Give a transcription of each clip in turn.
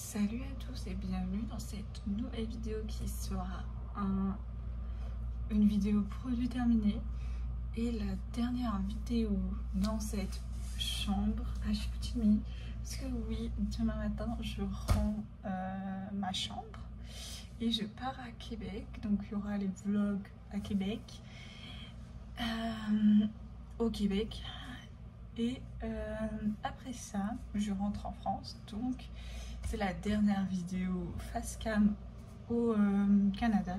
Salut à tous et bienvenue dans cette nouvelle vidéo qui sera une vidéo produit terminé et la dernière vidéo dans cette chambre à Chicoutimi, parce que oui, demain matin je rends ma chambre et je pars à Québec, donc il y aura les vlogs à Québec, au Québec, et après ça je rentre en France, donc c'est la dernière vidéo face cam au Canada.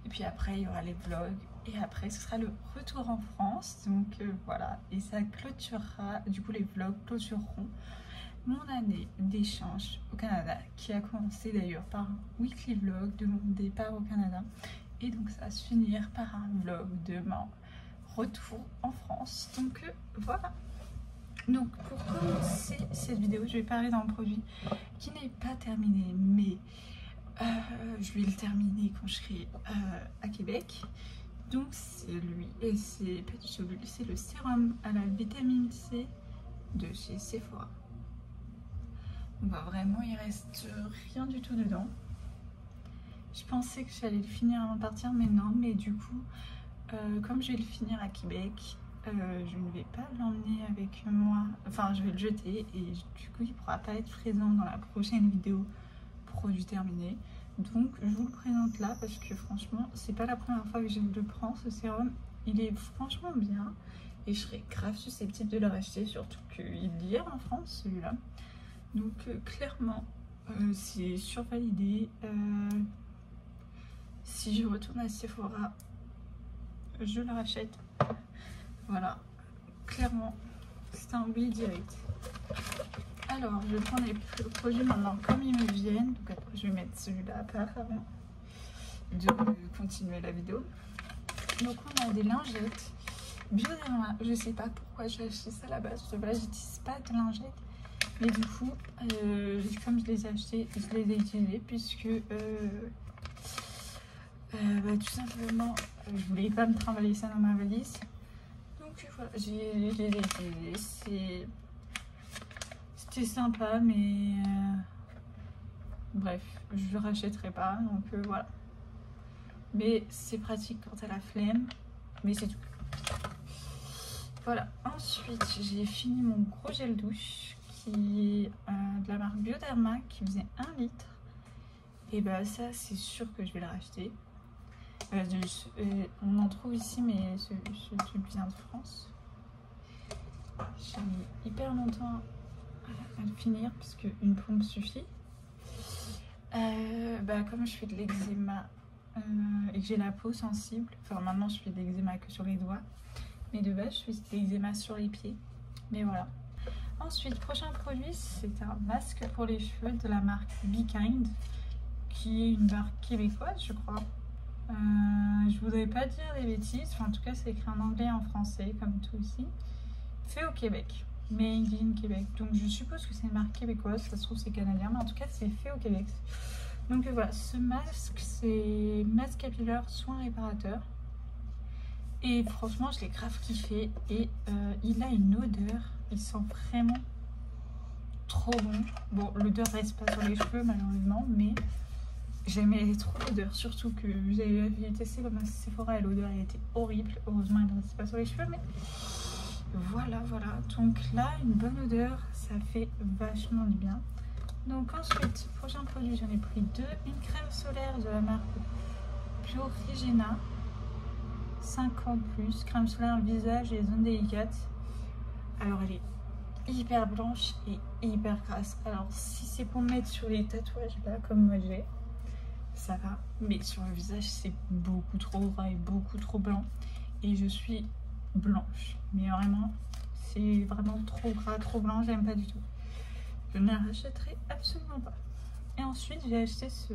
Et puis après, il y aura les vlogs. Et après, ce sera le retour en France. Donc voilà. Et ça clôturera, du coup, les vlogs clôtureront mon année d'échange au Canada, qui a commencé d'ailleurs par un weekly vlog de mon départ au Canada. Et donc, ça va se finir par un vlog de mon retour en France. Donc voilà. Donc pour commencer cette vidéo, je vais parler d'un produit qui n'est pas terminé, mais je vais le terminer quand je serai à Québec. Donc c'est lui, et c'est pas du tout lui, c'est le sérum à la vitamine C de chez Sephora. Donc bah, vraiment il reste rien du tout dedans. Je pensais que j'allais le finir avant de partir, mais non, mais du coup comme je vais le finir à Québec, je ne vais pas l'emmener avec moi, enfin je vais le jeter et du coup il ne pourra pas être présent dans la prochaine vidéo produit terminé. Donc je vous le présente là parce que franchement c'est pas la première fois que je le prends, ce sérum. Il est franchement bien et je serais grave susceptible de le racheter, surtout qu'il y a en France celui-là. Donc clairement c'est survalidé. Si je retourne à Sephora, je le rachète. Voilà, clairement, c'est un oui direct. Alors, je prends les produits maintenant comme ils me viennent. Donc après, je vais mettre celui-là à part avant de continuer la vidéo. Donc, on a des lingettes Bioderma. Je sais pas pourquoi j'ai acheté ça à la base. De base, j'utilise pas de lingettes. Mais du coup, comme je les ai achetés, je les ai utilisés puisque tout simplement, je voulais pas me trimballer ça dans ma valise. Donc voilà, je les ai utilisés, c'était sympa, mais bref, je le rachèterai pas, donc voilà. Mais c'est pratique quand t'as la flemme, mais c'est tout. Voilà, ensuite j'ai fini mon gros gel douche qui est de la marque Bioderma qui faisait 1 litre. Et bah ça c'est sûr que je vais le racheter. On en trouve ici, mais ce truc vient de France. J'ai mis hyper longtemps à le finir puisque une pompe suffit. Comme je fais de l'eczéma et que j'ai la peau sensible, enfin maintenant je fais de l'eczéma que sur les doigts, mais de base je fais de l'eczéma sur les pieds. Mais voilà. Ensuite, prochain produit, c'est un masque pour les cheveux de la marque Be Kind, qui est une marque québécoise, je crois. Je voudrais pas dire des bêtises, enfin, en tout cas c'est écrit en anglais et en français comme tout ici. Fait au Québec, made in Québec, donc je suppose que c'est une marque québécoise, ça se trouve c'est canadien, mais en tout cas c'est fait au Québec. Donc voilà, ce masque c'est masque capillaire soin réparateur et franchement je l'ai grave kiffé et il a une odeur, il sent vraiment trop bon. Bon, l'odeur reste pas sur les cheveux malheureusement, mais j'aimais trop l'odeur, surtout que j'avais testé comme un Sephora et l'odeur était horrible. Heureusement elle ne restait pas sur les cheveux, mais voilà. Donc là, une bonne odeur, ça fait vachement du bien. Donc ensuite, prochain produit, j'en ai pris 2. Une crème solaire de la marque Biorégena, 5 ans plus, crème solaire visage et zones délicates. Alors elle est hyper blanche et hyper grasse. Alors si c'est pour mettre sur les tatouages là, comme moi j'ai, ça va, mais sur le visage c'est beaucoup trop gras et beaucoup trop blanc et je suis blanche, mais vraiment c'est vraiment trop gras, trop blanc, j'aime pas du tout, je ne la rachèterai absolument pas. Et ensuite j'ai acheté ce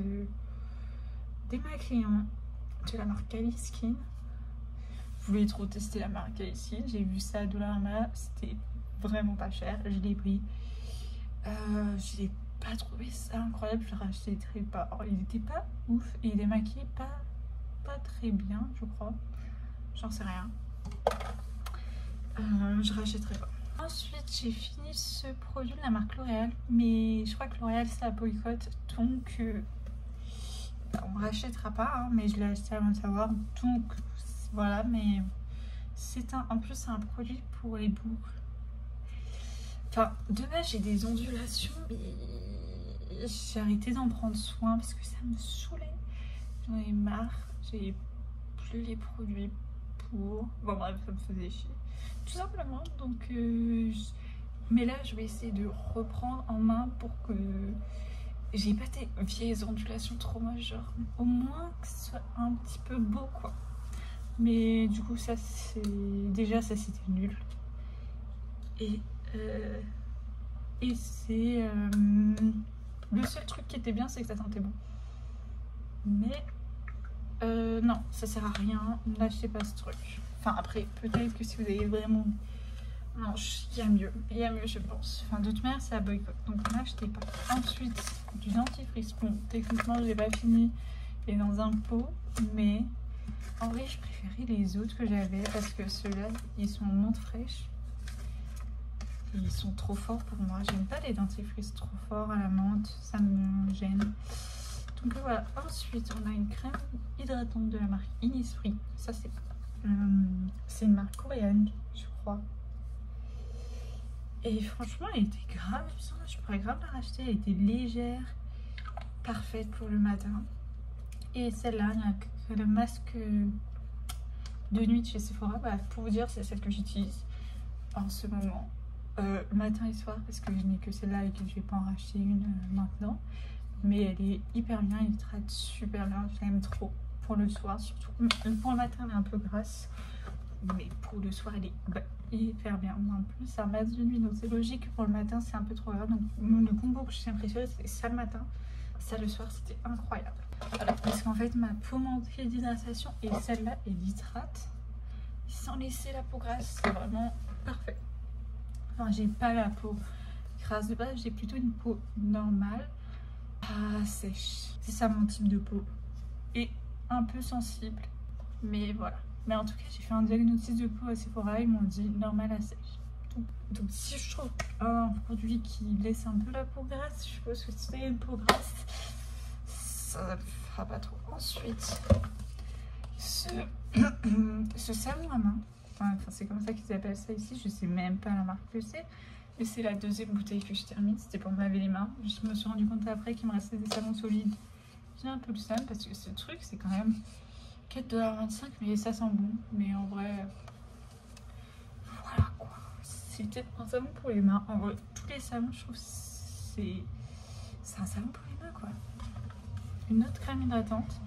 démaquillant de la marque Kylie Skin. Je voulais trop tester la marque Kylie Skin, j'ai vu ça à Dollarama, c'était vraiment pas cher, je l'ai pris. Je l'ai pas trouvé ça incroyable, je l'ai racheté très pas. Alors, il était pas ouf et il est maquillé pas très bien, je crois. J'en sais rien. Je rachèterai pas. Ensuite, j'ai fini ce produit de la marque L'Oréal, mais je crois que L'Oréal ça boycotte, donc on ne rachètera pas, hein, mais je l'ai acheté avant de savoir, donc voilà. Mais c'est en plus c'est un produit pour les boucles. Enfin, de base j'ai des ondulations, mais j'ai arrêté d'en prendre soin parce que ça me saoulait. J'en ai marre, j'ai plus les produits pour... Bon bref, ça me faisait chier. Tout simplement, donc... Mais là, je vais essayer de reprendre en main pour que j'ai pas des vieilles ondulations trop moches, genre au moins que ce soit un petit peu beau, quoi. Mais du coup, ça c'est... Déjà, ça c'était nul. Et c'est... Le seul truc qui était bien, c'est que ça sentait bon. Mais... non, ça sert à rien, n'achetez pas ce truc. Enfin après, peut-être que si vous avez vraiment... Non, il y a mieux je pense. Enfin de toute manière c'est à boycott, donc n'achetez pas. Ensuite, du dentifrice. Bon, techniquement je l'ai pas fini, il est dans un pot, mais en vrai je préférais les autres que j'avais parce que ceux-là, ils sont en menthe fraîche. Et ils sont trop forts pour moi, j'aime pas les dentifrices trop forts à la menthe, ça me gêne. Donc voilà, ensuite on a une crème hydratante de la marque Innisfree. Ça c'est une marque coréenne, je crois. Et franchement elle était grave bien, je pourrais grave la racheter, elle était légère, parfaite pour le matin. Et celle-là, le masque de nuit de chez Sephora, bah, pour vous dire c'est celle que j'utilise en ce moment, matin et soir, parce que je n'ai que celle-là et que je vais pas en racheter une maintenant. Mais elle est hyper bien, elle hydrate super bien, je l'aime trop. Pour le soir surtout, pour le matin elle est un peu grasse, mais pour le soir elle est hyper bien. En plus c'est un masque de nuit, donc c'est logique que pour le matin c'est un peu trop grave. Donc le combo que j'ai préféré c'est ça le matin, ça le soir, c'était incroyable. Voilà, parce qu'en fait ma peau manquait d'hydratation et celle-là elle hydrate sans laisser la peau grasse, c'est vraiment parfait. Enfin j'ai pas la peau grasse de base, j'ai plutôt une peau normale, pas sèche. C'est ça mon type de peau. Et un peu sensible. Mais voilà. Mais en tout cas, j'ai fait un diagnostic de peau à Sephora. Ils m'ont dit normal à sèche. Donc si je trouve un produit qui laisse un peu la peau grasse, je suppose que si c'est une peau grasse, ça ne fera pas trop. Ensuite, ce savon à main. Enfin, c'est comme ça qu'ils appellent ça ici. Je sais même pas la marque que c'est. Et c'est la deuxième bouteille que je termine, c'était pour me laver les mains. Je me suis rendu compte après qu'il me restait des savons solides. J'ai un peu le seum parce que ce truc c'est quand même 4,25 $, mais ça sent bon. Mais en vrai, voilà quoi. C'est peut-être un savon pour les mains. En vrai, tous les savons, je trouve c'est un savon pour les mains quoi. Une autre crème hydratante.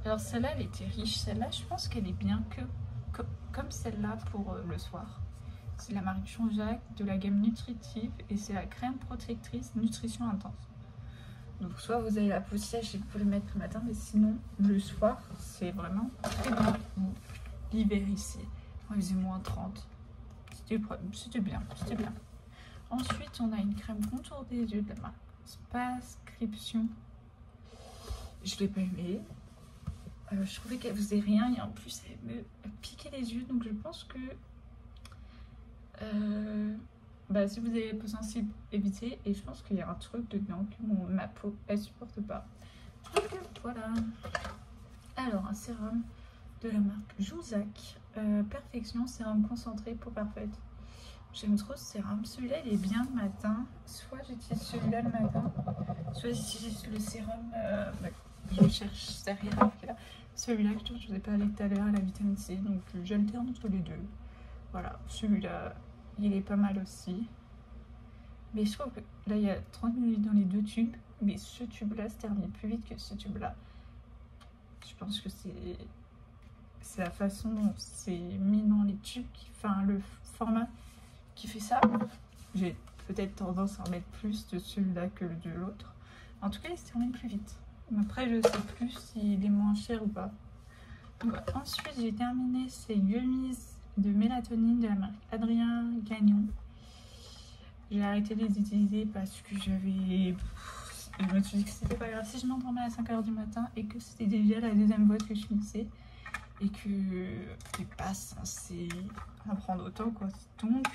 Alors celle-là, elle était riche. Celle-là, je pense qu'elle est bien comme celle-là pour le soir. C'est la marque Jean-Jacques de la gamme nutritive et c'est la crème protectrice nutrition intense. Donc soit vous avez la peau sèche et vous pouvez le mettre le matin, mais sinon le soir c'est vraiment très bien. L'hiver ici, il faisait moins 30. C'était bien, c'était bien. Ensuite on a une crème contour des yeux de la marque Spascription. Je l'ai pas aimée. Je trouvais qu'elle faisait rien et en plus elle me piquait les yeux, donc je pense que si vous avez la peau sensible, évitez. Et je pense qu'il y a un truc dedans que ma peau elle supporte pas. Donc voilà. Alors un sérum de la marque Jouzac, Perfection sérum concentré peau parfaite. J'aime trop ce sérum. Celui-là il est bien le matin. Soit j'utilise celui-là le matin, soit j'utilise le sérum. Je cherche derrière. Celui-là que je vous ai parlé tout à l'heure, la vitamine C. Donc j'alterne entre les deux. Voilà, celui-là, il est pas mal aussi. Mais je trouve que là, il y a 30 ml dans les deux tubes. Mais ce tube-là se termine plus vite que ce tube-là. Je pense que c'est la façon dont c'est mis dans les tubes, enfin le format qui fait ça. J'ai peut-être tendance à en mettre plus de celui-là que de l'autre. En tout cas, il se termine plus vite. Après, je sais plus s'il est moins cher ou pas. Donc, ensuite, j'ai terminé ces gummies de mélatonine de la marque Adrien Gagnon. J'ai arrêté de les utiliser parce que je me suis dit que c'était pas grave si je m'endormais à 5 h du matin et que c'était déjà la deuxième boîte que je finissais et que t'es pas censé en prendre autant quoi. Donc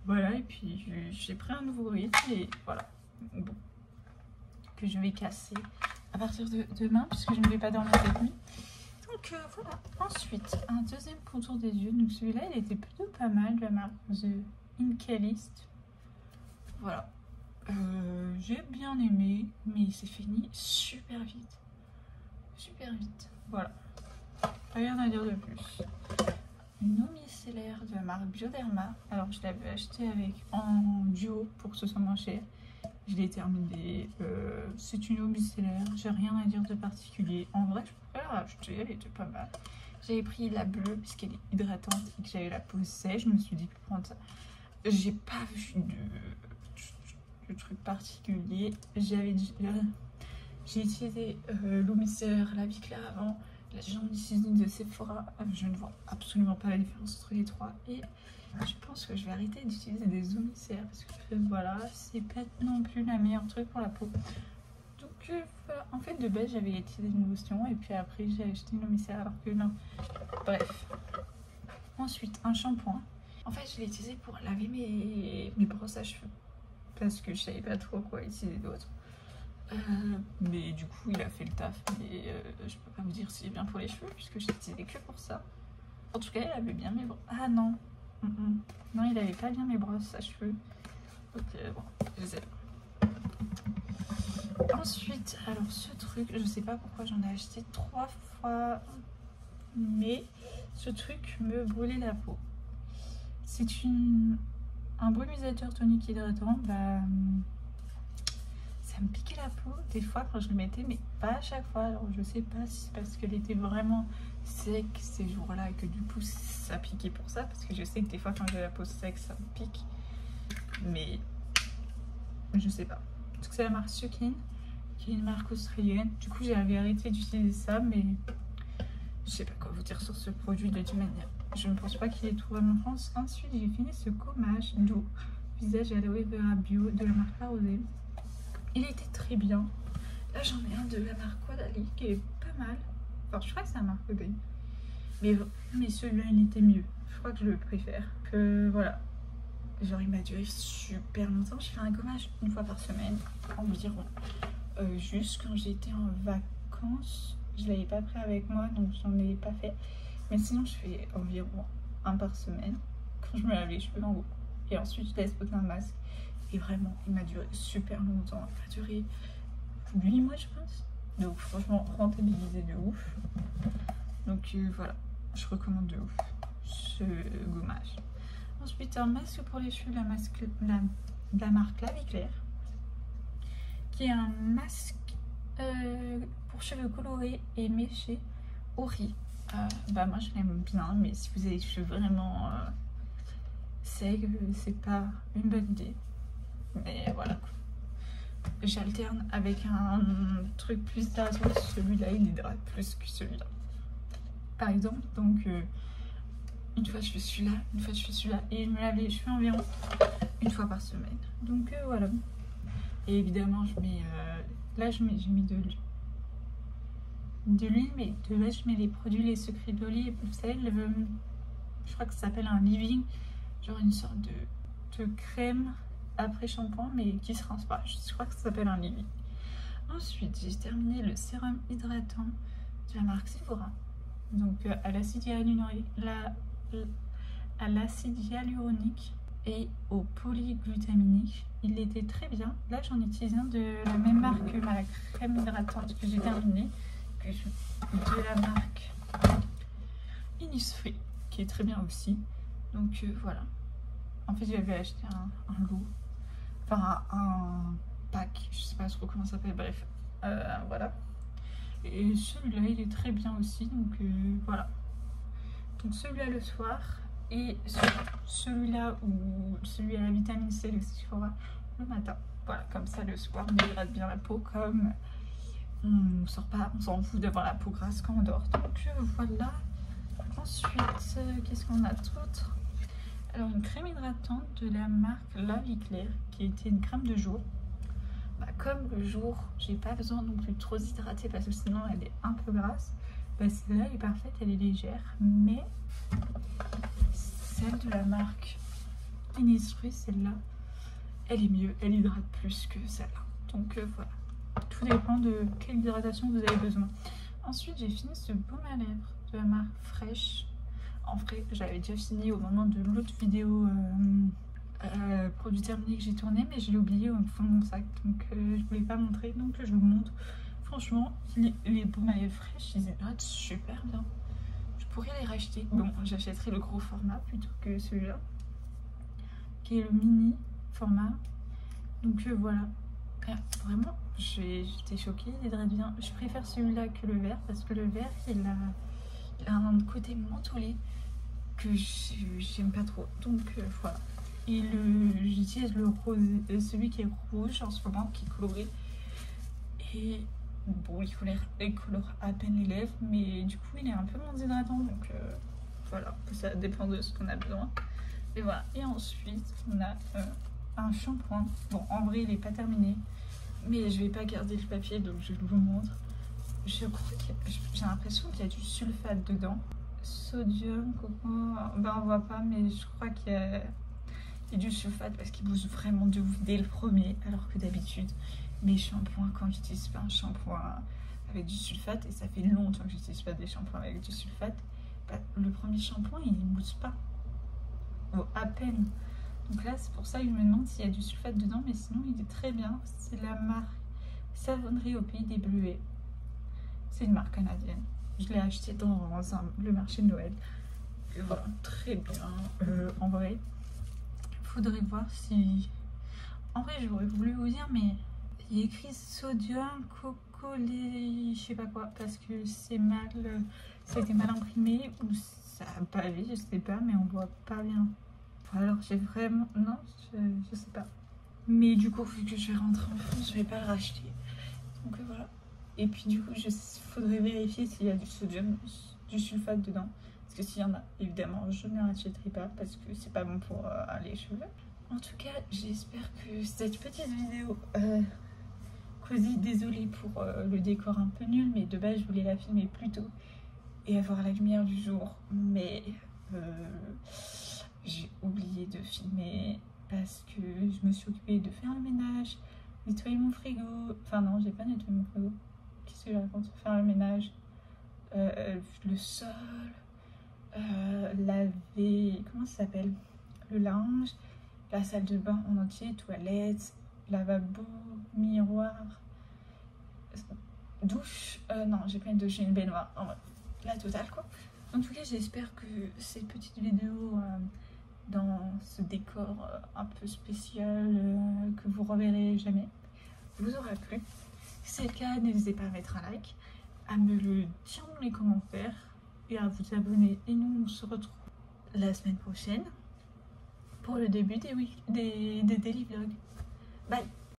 Voilà, et puis j'ai pris un nouveau rythme et voilà. Bon. Que je vais casser à partir de demain puisque je ne vais pas dormir cette nuit. Donc voilà. Ensuite, un deuxième contour des yeux. Donc celui-là, il était plutôt pas mal de la marque The Incalist. Voilà. J'ai bien aimé, mais il s'est fini super vite. Super vite. Voilà. Rien à dire de plus. Une eau micellaire de la marque Bioderma. Alors je l'avais acheté en duo pour que ce soit moins cher. Je l'ai terminée. C'est une eau micellaire. J'ai rien à dire de particulier. En vrai, je pourrais la racheter. Elle était pas mal. J'avais pris la bleue puisqu'elle est hydratante et que j'avais la peau sèche. Je me suis dit que prendre ça. J'ai pas vu de truc particulier. J'ai utilisé l'eau micellaire, la vie claire avant. Là, j'en utilise une de Sephora. Je ne vois absolument pas la différence entre les trois. Et je pense que je vais arrêter d'utiliser des eaux micellaires parce que voilà, c'est pas non plus la meilleure truc pour la peau. Donc voilà. En fait, de base, j'avais utilisé une lotion et puis après, j'ai acheté une eau micellaire alors que non. Bref. Ensuite, un shampoing. En fait, je l'ai utilisé pour laver mes brosses à cheveux parce que je savais pas trop quoi utiliser d'autre. Mais du coup il a fait le taf, mais je peux pas vous dire s'il est bien pour les cheveux puisque j'ai utilisé que pour ça. En tout cas il avait bien mes brosses. Ah non, non il avait pas bien mes brosses à cheveux. Donc bon, je sais pas. Ensuite, alors ce truc, je sais pas pourquoi j'en ai acheté 3 fois, mais ce truc me brûlait la peau. C'est un brumisateur tonique hydratant. Bah, ça me piquait la peau des fois quand je le mettais, mais pas à chaque fois. Alors je sais pas si c'est parce qu'elle était vraiment sec ces jours-là et que du coup ça piquait pour ça, parce que je sais que des fois quand j'ai la peau sec ça me pique, mais je sais pas. Parce que c'est la marque Sukin, qui est une marque australienne. Du coup j'avais arrêté d'utiliser ça, mais je sais pas quoi vous dire sur ce produit de toute manière. Je ne pense pas qu'il est trouvable en France. Ensuite j'ai fini ce gommage doux visage aloe vera bio de la marque La Rosée. Il était très bien. Là j'en ai un de la marque Quadali qui est pas mal. Enfin je crois que c'est la marque Quadali. Mais celui-là il était mieux. Je crois que je le préfère. Voilà. Genre il m'a duré super longtemps. Je fais un gommage une fois par semaine environ. Juste quand j'étais en vacances. Je l'avais pas pris avec moi donc j'en ai pas fait. Mais sinon je fais environ un par semaine. Quand je me lave les cheveux en haut. Et ensuite je laisse poser un masque. Et vraiment, il m'a duré super longtemps. Il m'a duré 8 mois, je pense. Donc, franchement, rentabilisé de ouf. Donc, voilà. Je recommande de ouf ce gommage. Ensuite, un masque pour les cheveux, la marque La Vie Claire. Qui est un masque pour cheveux colorés et méchés au riz. Bah, moi, je l'aime bien. Mais si vous avez les cheveux vraiment secs, c'est pas une bonne idée. Mais voilà, j'alterne avec un truc plus hydratant. Celui-là il hydrate plus que celui-là par exemple. Donc une fois je fais celui-là, une fois je fais celui-là, et je me lave les cheveux environ une fois par semaine. Donc voilà. Et évidemment je mets là j'ai mis de l'huile, mais de là je mets les produits Les Secrets d'Oli. Vous savez, je crois que ça s'appelle un leave-in, genre une sorte de crème après shampoing mais qui se rince pas. Je crois que ça s'appelle un leave-in. Ensuite j'ai terminé le sérum hydratant de la marque Sephora, donc à l'acide hyaluronique et au polyglutaminique. Il était très bien. Là j'en utilise un de la même marque que ma crème hydratante que j'ai terminée, de la marque Innisfree, qui est très bien aussi. Donc voilà. En fait j'avais acheté un lot, enfin un pack, je sais pas trop comment ça s'appelle, bref, voilà. Et celui-là il est très bien aussi, donc voilà. Donc celui-là le soir, et celui-là ou celui à la vitamine C, le Sephora, le matin. Voilà, comme ça le soir on hydrate bien la peau, comme on sort pas, on s'en fout d'avoir la peau grasse quand on dort. Donc voilà. Ensuite qu'est-ce qu'on a d'autre? Alors une crème hydratante de la marque La Vie Claire, qui était une crème de jour. Bah, comme le jour j'ai pas besoin non plus de trop s'hydrater parce que sinon elle est un peu grasse, bah, celle-là est parfaite, elle est légère. Mais celle de la marque Innisfree, celle-là, elle est mieux, elle hydrate plus que celle-là. Donc voilà, tout dépend de quelle hydratation vous avez besoin. Ensuite, j'ai fini ce baume à lèvres de la marque Fresh. En vrai, j'avais déjà fini au moment de l'autre vidéo produit terminé que j'ai tourné, mais je l'ai oublié au fond de mon sac, donc je voulais pas montrer, donc je vous montre. Franchement, les baumes à lèvres Fresh, ils hydratent super bien. Je pourrais les racheter. Bon, j'achèterai le gros format plutôt que celui-là, qui est le mini format. Donc voilà. Vraiment, j'étais choquée, il hydrate bien. Je préfère celui-là que le vert parce que le vert, il a un côté mentholé que j'aime pas trop. Donc voilà. Et j'utilise le rose, celui qui est rouge en ce moment, qui est coloré. Et bon, il colore à peine les lèvres, mais du coup, il est un peu moins hydratant. Donc voilà, ça dépend de ce qu'on a besoin. Et voilà. Et ensuite, on a un shampoing. Bon, en vrai, il n'est pas terminé, mais je vais pas garder le papier, donc je vous montre. Je crois que j'ai l'impression qu'il y a du sulfate dedans. Sodium, coco, ben on voit pas, mais je crois qu'il y a du sulfate parce qu'il booste vraiment de ouf dès le premier, alors que d'habitude, mes shampoings, quand j'utilise pas un shampoing avec du sulfate, et ça fait longtemps que j'utilise pas des shampoings avec du sulfate, bah, le premier shampoing il ne booste pas, ou à peine. Donc là, c'est pour ça que je me demande s'il y a du sulfate dedans, mais sinon il est très bien. C'est la marque Savonnerie au Pays des Bleuets. C'est une marque canadienne. Je l'ai acheté dans le marché de Noël. Et voilà, très bien. En vrai, faudrait voir si... En vrai, j'aurais voulu vous dire, mais il y a écrit sodium, cocolé, je sais pas quoi, parce que c'est mal... C'était mal imprimé, ou ça a pavé, je sais pas, mais on voit pas bien. Alors j'ai vraiment... Non, je sais pas. Mais du coup, vu que je vais rentrer en France, je vais pas le racheter. Donc voilà. Et puis du coup, il faudrait vérifier s'il y a du sodium, du sulfate dedans. Parce que s'il y en a, évidemment, je ne l'achèterai pas parce que c'est pas bon pour les cheveux. En tout cas, j'espère que cette petite vidéo... Cosy, désolée pour le décor un peu nul, mais de base, je voulais la filmer plus tôt et avoir la lumière du jour. Mais... j'ai oublié de filmer parce que je me suis occupée de faire le ménage, nettoyer mon frigo. Enfin non, j'ai pas nettoyé mon frigo. Qu'est-ce que je raconte? Faire le ménage, le sol, laver, comment ça s'appelle? Le linge, la salle de bain en entier, toilette, lavabo, miroir, douche. Non, j'ai pas une douche, j'ai une baignoire. En vrai, la totale quoi. En tout cas, j'espère que cette petite vidéo dans ce décor un peu spécial que vous reverrez jamais vous aura plu. Si c'est le cas, n'hésitez pas à mettre un like, à me le dire dans les commentaires et à vous abonner. Et nous, on se retrouve la semaine prochaine pour le début des daily vlogs. Bye!